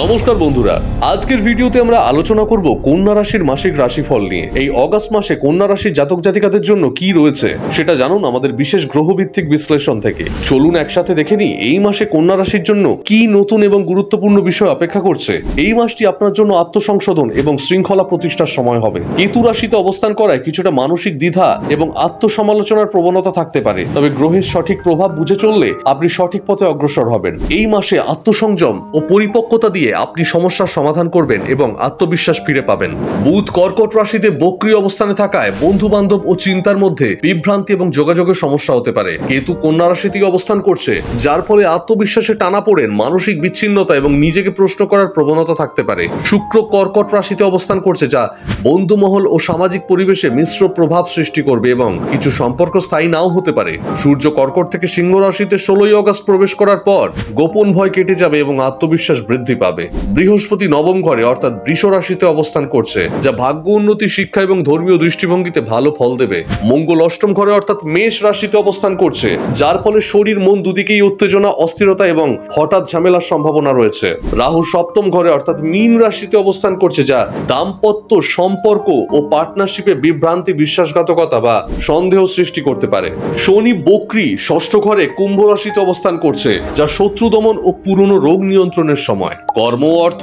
নমস্কার বন্ধুরা, আজকের ভিডিওতে আমরা আলোচনা করব কন্যা রাশির মাসিক রাশিফল নিয়ে। এই অগাস্ট মাসে কন্যা রাশির জাতক জাতিকাদের জন্য কি রয়েছে সেটা জানুন আমাদের বিশেষ গ্রহভিত্তিক বিশ্লেষণ থেকে। চলুন একসাথে দেখে নিই এই মাসে কন্যা রাশির জন্য কি নতুন এবং গুরুত্বপূর্ণ বিষয় অপেক্ষা করছে। এই মাসটি আপনার জন্য আত্মসংশোধন এবং শৃঙ্খলা প্রতিষ্ঠার সময় হবে। কেতু রাশিতে অবস্থান করায় কিছুটা মানসিক দ্বিধা এবং আত্মসমালোচনার প্রবণতা থাকতে পারে, তবে গ্রহের সঠিক প্রভাব বুঝে চললে আপনি সঠিক পথে অগ্রসর হবেন। এই মাসে আত্মসংযম ও পরিপক্কতা দিয়ে আপনি সমস্যার সমাধান করবেন এবং আত্মবিশ্বাস ফিরে পাবেন। বুধ কর্কট রাশিতে বক্রী অবস্থানে থাকায় বন্ধু বান্ধব ও চিন্তার মধ্যে বিভ্রান্তি এবং যোগাযোগের সমস্যা হতে পারে। কেতু কন্যা রাশিতে অবস্থান করছে, যার ফলে আত্মবিশ্বাসে টানা পড়েন, মানসিক বিচ্ছিন্নতা এবং নিজেকে প্রশ্ন করার প্রবণতা থাকতে পারে। শুক্র কর্কট রাশিতে অবস্থান করছে, যা বন্ধুমহল ও সামাজিক পরিবেশে মিশ্র প্রভাব সৃষ্টি করবে এবং কিছু সম্পর্ক স্থায়ী নাও হতে পারে। সূর্য কর্কট থেকে সিংহ রাশিতে 16ই অগস্ট প্রবেশ করার পর গোপন ভয় কেটে যাবে এবং আত্মবিশ্বাস বৃদ্ধি পাবে। বৃহস্পতি নবম ঘরে অর্থাৎ বৃষ রাশিতে অবস্থান করছে, যা ভাগ্য উন্নতি, শিক্ষা এবং ধর্মীয় দৃষ্টিভঙ্গিতে ভালো ফল দেবে। মঙ্গল অষ্টম ঘরে অর্থাৎ মেষ রাশিতে অবস্থান করছে, যার ফলে শরীর মন দুদিকেই উত্তেজনা, অস্থিরতা এবং হঠাৎ ঝামেলার সম্ভাবনা রয়েছে। রাহু সপ্তম ঘরে অর্থাৎ মীন রাশিতে অবস্থান করছে, যা দাম্পত্য সম্পর্ক ও পার্টনারশিপে বিভ্রান্তি, বিশ্বাসঘাতকতা বা সন্দেহ সৃষ্টি করতে পারে। শনি বক্রী ষষ্ঠ ঘরে কুম্ভ রাশিতে অবস্থান করছে, যা শত্রু দমন ও পুরনো রোগ নিয়ন্ত্রণের সময়। কর্ম ও অর্থ,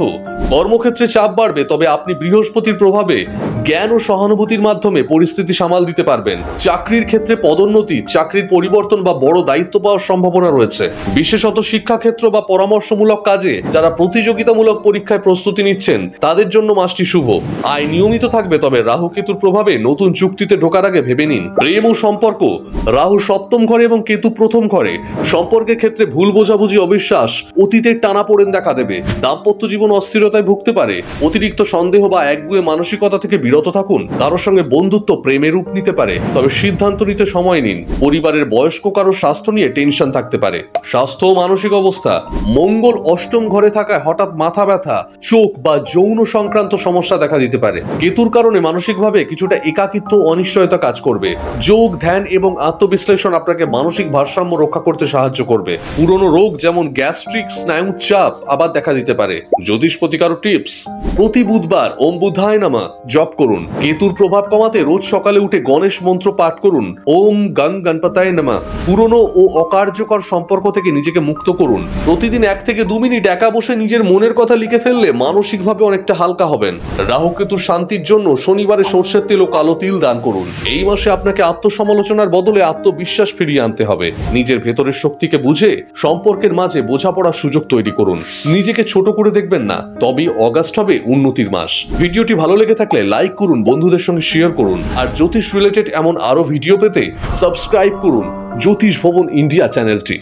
কর্মক্ষেত্রে চাপ বাড়বে, তবে আপনি বৃহস্পতির প্রভাবে জ্ঞান ও সহানুভূতির মাধ্যমে পরিস্থিতি সামাল দিতে পারবেন। চাকরির ক্ষেত্রে পদোন্নতি, চাকরির পরিবর্তন বা বড় দায়িত্ব পাওয়ার সম্ভাবনা রয়েছে। বিশেষত শিক্ষাক্ষেত্র বা পরামর্শমূলক কাজে যারা প্রতিযোগিতামূলক পরীক্ষায় প্রস্তুতি নিচ্ছেন তাদের জন্য মাসটি শুভ। আয় নিয়মিত থাকবে, তবে রাহু কেতুর প্রভাবে নতুন চুক্তিতে ঢোকার আগে ভেবে নিন। প্রেম ও সম্পর্ক, রাহু সপ্তম ঘরে এবং কেতু প্রথম ঘরে সম্পর্কের ক্ষেত্রে ভুল বোঝাবুঝি, অবিশ্বাস, অতীতের টানাপোড়েন দেখা দেবে। দাম্পত্য জীবন অস্থিরতায় ভুগতে পারে। অতিরিক্ত সন্দেহ বা একগুঁয়ে মানসিকতা থেকে বিরত থাকুন। কারোর সঙ্গে বন্ধুত্ব প্রেমে রূপ নিতে পারে, তবে সিদ্ধান্ত নিতে সময় নিন। পরিবারের বয়স্ক কারোর স্বাস্থ্য নিয়ে টেনশন থাকতে পারে। স্বাস্থ্য ও মানসিক অবস্থা, মঙ্গল অষ্টম ঘরে থাকায় হঠাৎ মাথা ব্যথা, চোখ বা যৌন সংক্রান্ত সমস্যা দেখা দিতে পারে। কেতুর কারণে মানসিকভাবে কিছুটা একাকিত্ব, অনিশ্চয়তা কাজ করবে। যোগ, ধ্যান এবং আত্মবিশ্লেষণ আপনাকে মানসিক ভারসাম্য রক্ষা করতে সাহায্য করবে। পুরনো রোগ যেমন গ্যাস্ট্রিক, স্নায়ু চাপ আবার দেখা দিতে পারে। জ্যোতিষ প্রতিকার টিপস: প্রতি বুধবার ওম বুধায় নমঃ জপ করুন। কেতুর প্রভাব কমাতে রোজ সকালে উঠে গণেশ মন্ত্র পাঠ করুন। ওম গং গণপতায় নমঃ। পুরনো ও অকার্যকর সম্পর্ক থেকে নিজেকে মুক্ত করুন। প্রতিদিন 1 থেকে 2 মিনিট একা বসে নিজের মনের কথা লিখে ফেললে মানসিকভাবে অনেকটা হালকা হবেন। রাহু কেতুর শান্তির জন্য শনিবারে সরষের তেল ও কালো তিল দান করুন। এই মাসে আপনাকে আত্মসমালোচনার বদলে আত্মবিশ্বাস ফিরিয়ে আনতে হবে। নিজের ভেতরের শক্তিকে বুঝে সম্পর্কের মাঝে বোঝাপড়ার সুযোগ তৈরি করুন। নিজেকে ছোট করে দেখবেন না, তবেই অগাস্ট হবে উন্নতির মাস। ভিডিওটি ভালো লেগে থাকলে লাইক করুন, বন্ধুদের সঙ্গে শেয়ার করুন, আর জ্যোতিষ রিলেটেড এমন আরো ভিডিও পেতে সাবস্ক্রাইব করুন জ্যোতিষ ভবন ইন্ডিয়া চ্যানেলটি।